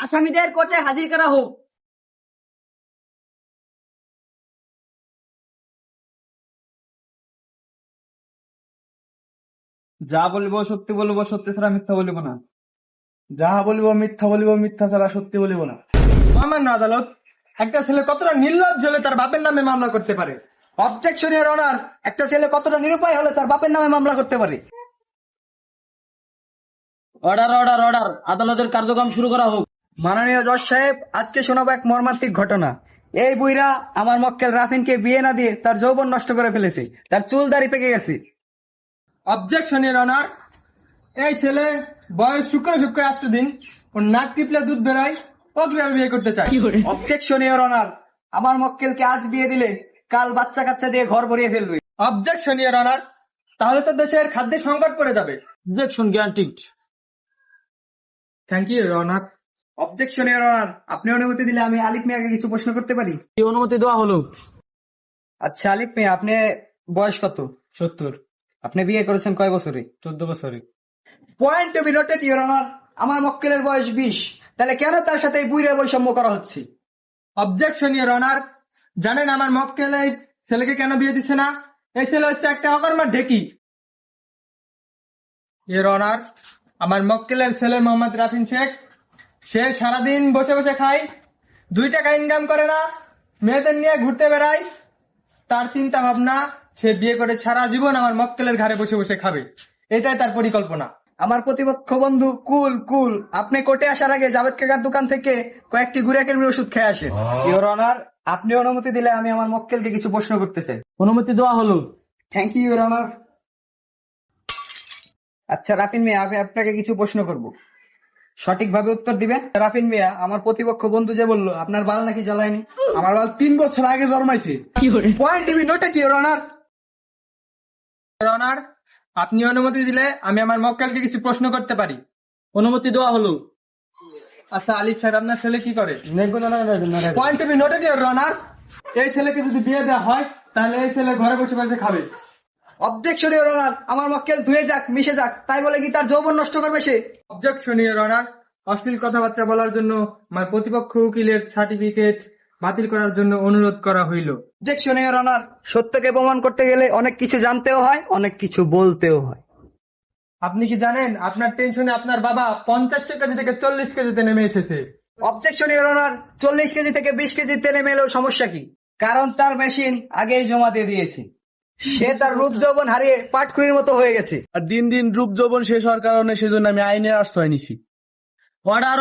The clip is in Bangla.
আসামিদের কোর্টে হাজির করা হোক। যা বলিব সত্যি বলিব, সত্যি ছাড়া মিথ্যা বলিব না। যাহা বলিব মিথ্যা বলিব, মিথ্যা ছাড়া সত্যি বলিব না। মহামান্য আদালত, একটা ছেলে কতটা নির্লজ্জ হলে তার বাপের নামে মামলা করতে পারে? অবজেকশন ইওর অনার, একটা ছেলে কতটা নিরুপায় হলে তার বাপের নামে মামলা করতে পারে? অর্ডার অর্ডার অর্ডার, আদালতের কার্যক্রম শুরু করা হোক। মাননীয় জজ সাহেব, আজকে শোনাবো এক মর্মান্তিক ঘটনা। এই বুইরা আমার মক্কেল রাফিনকে বিয়ে না দিয়ে তার যৌবন নষ্ট করে ফেলেছে, তার চুল দাড়ি পেকে গেছে। অবজেকশন ইওর অনার, এই ছেলে বয়স শুক্র 8 দিন, ওর নাক টিপলে দুধ বেরোয়, ও কিভাবে বিয়ে করতে চায়? অবজেকশন ইওর অনার, আমার মক্কেলকে আজ বিয়ে দিলে কাল বাচ্চা কাচ্চা দিয়ে ঘর ভরিয়ে ফেলবে। অবজেকশন ইওর অনার, তাহলে তো দেশের খাদ্যে সংকট পড়ে যাবে। Objection granted. Thank you your honour. Objection your honour, আপনি অনুমতি দিলে আমি আলিফ মিয়াকে কিছু প্রশ্ন করতে পারি? এই অনুমতি দেওয়া হলো। আচ্ছা আলিফ মিয়া, আপনি বয়স কত? 70। আপনি বিয়ে করেছেন কয় বছরে? 14 বছরে। Point to be noted your honour, আমার মক্কেলের বয়স 20, তাহলে কেন তার সাথে এই বুইরা বৈষম্য করা হচ্ছে? অবজেকশন ইওর অনার, জানেন আমার মক্কেল এই ছেলেকে কেন বিয়ে দিচ্ছে না? এই ছেলে হচ্ছে একটা অকর্মার ঢেকি। ইওর অনার, আমার মক্কেলের ছেলে মোহাম্মদ রাফিন শেখ, সে সারাদিন বসে বসে খায়, 2 টাকা ইনকাম করে না, মেয়েদের নিয়ে ঘুরতে বেড়ায়। তার চিন্তা ভাবনা সে বিয়ে করে সারা জীবন আমার মক্কেলের ঘাড়ে বসে বসে খাবে, এটাই তার পরিকল্পনা। আমার প্রতিপক্ষ বন্ধু কুল কুল, আপনি কোর্টে আসার আগে জাভেদ কাকার দোকান থেকে কয়েকটি গুড়াকের ওষুধ খেয়ে আসেন। ইওর অনার, আপনি অনুমতি দিলে আমি আমার মক্কেলকে কিছু প্রশ্ন করতে চাই। অনুমতি দেওয়া হলো। Thank you your honour. আচ্ছা রাফিন মিয়া, আমি আপনাকে কিছু প্রশ্ন করব, সঠিকভাবে উত্তর দিবেন। রাফিন মিয়া, আমার প্রতিপক্ষ বন্ধু যে বললো আপনার বাল নাকি জ্বালায়নি, আমার বাল 3 বছর আগে জন্মাইছে। Point B noted your honour. Your honour, আপনি অনুমতি দিলে আমি আমার মক্কেলকে কিছু প্রশ্ন করতে পারি? অনুমতি দেওয়া হলো। আচ্ছা আলিফ সাহেব, আপনার ছেলে কি করে? Point B noted your honour, এই ছেলেকে যদি বিয়ে দেওয়া হয় তাহলে এই ছেলে ঘরে বসে বসে খাবে। অবজেকশন ইওর অনার, আমার মক্কেল ধুয়ে যাক মিশে যাক, তাই বলে কি তার যৌবন নষ্ট করবে সে? অবজেকশন ইওর অনার, অশ্লীল কথাবার্তা বলার জন্য আমার প্রতিপক্ষ উকিলের সার্টিফিকেট বাতিল করার জন্য অনুরোধ করা হইল। অবজেকশন ইওর অনার, সত্যকে প্রমাণ করতে গেলে অনেক কিছু জানতেও হয়, অনেক কিছু বলতেও হয়। আপনি কি জানেন আপনার টেনশনে আপনার বাবা 50 কেজি থেকে 40 কেজিতে নেমে এসেছে? অবজেকশন ইওর অনার, 40 কেজি থেকে 20 কেজিতে নেমে এলেও সমস্যা কি? কারণ তার মেশিন আগেই জমা দিয়ে দিয়েছে, সে তার রূপ যৌবন হারিয়ে পাটকুড়ির মতো হয়ে গেছে। আর দিন দিন রূপ যৌবন শেষ হওয়ার কারণে সেজন্য আমি আইনের আশ্রয় নিছি। অর্ডার